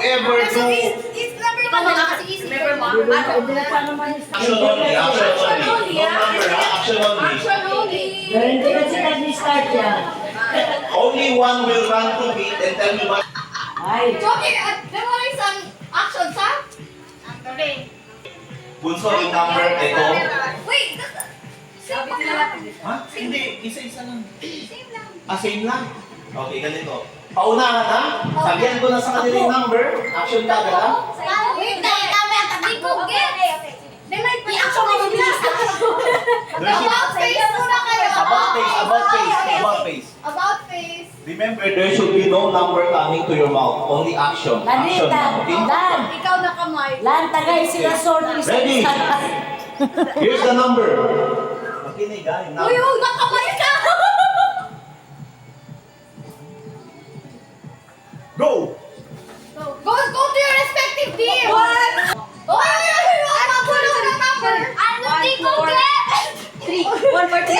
whoever do It's number one na kasi easy. Remember, mom? action only, action only. No number, action only. Action only. Hindi na sila ni-start yan. Only one will run to beat and tell you what. Ay, Joke, memorize ang action sa? Bunso yung number, ito. Wait, same pa lang. Ha? Hindi, isa-isa lang. Same lang. Same lang. Okay, ganito. Paunahan ha? Sabihan ko na sa kanila yung number. Action ka ha? Wait, dami ang tabi ko. Then may action mo bilis. About face muna kayo. About face, about face, about face. About face. Remember, there should be no number coming to your mouth. Only action. Action lang, okay? Lan, Ikaw na kamay. Lan, tagay sila shortlist. Ready? Here's the number. Makinig ha, yung Uy, number. nakamay ka. Go! Go to your respective team. One. Oy, ano po na number? Ano di ko get? 3. 1 for 3.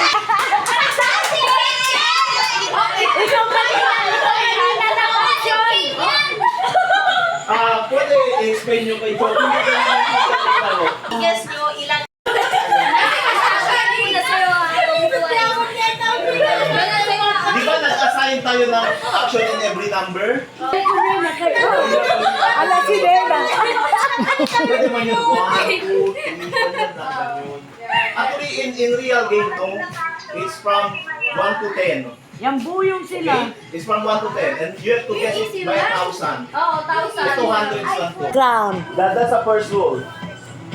Ikaw ka Pwede i-explain nyo kay Joe. I-guess nyo ilan. Di ba nag-assign tayo ng action in every number? Ala si Beba. Pwede man yun. 1, 2, 3, Actually, in real game, no, it's from 1 to 10. Yung buyong sila. Okay? It's from 1 to 10. And you have to get it by 1,000. Oo, 1,000. 200 lang po. Clown. That's the first rule.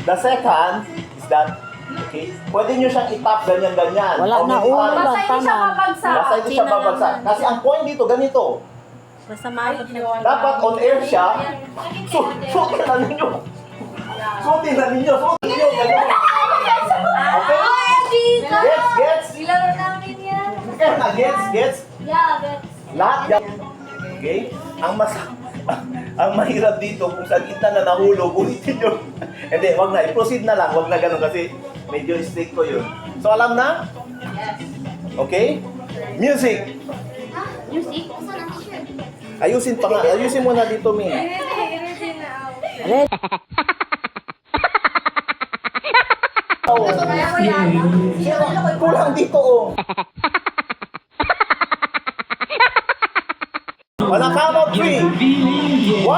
The second is that, okay, pwede nyo siyang itap ganyan-ganyan. Wala O na may ulo ipan. ba? Taman. Basta ito siya babagsak. Kasi ang point dito, ganito. Basta maabot na. Dapat on air siya. Suotin na ninyo. Suotin na ninyo. Suotin ninyo. Ganyan. Okay? Gets? Ilaro namin yan. Kaya na, gets? Yeah, that's... Lahat yan. Okay? Ang mahirap dito, kung sa gitna na nahulog, ulitin nyo. Hindi, wag na. I-proceed na lang. Wag na ganun kasi medyo strict ko yun. So, alam na? Okay? Music. Music? Saan ang t-shirt? Ayusin pa nga. Ayusin mo na dito, Min. Red. Oh. Kulang dito, oh. On a count of 3. 1, 2, 3.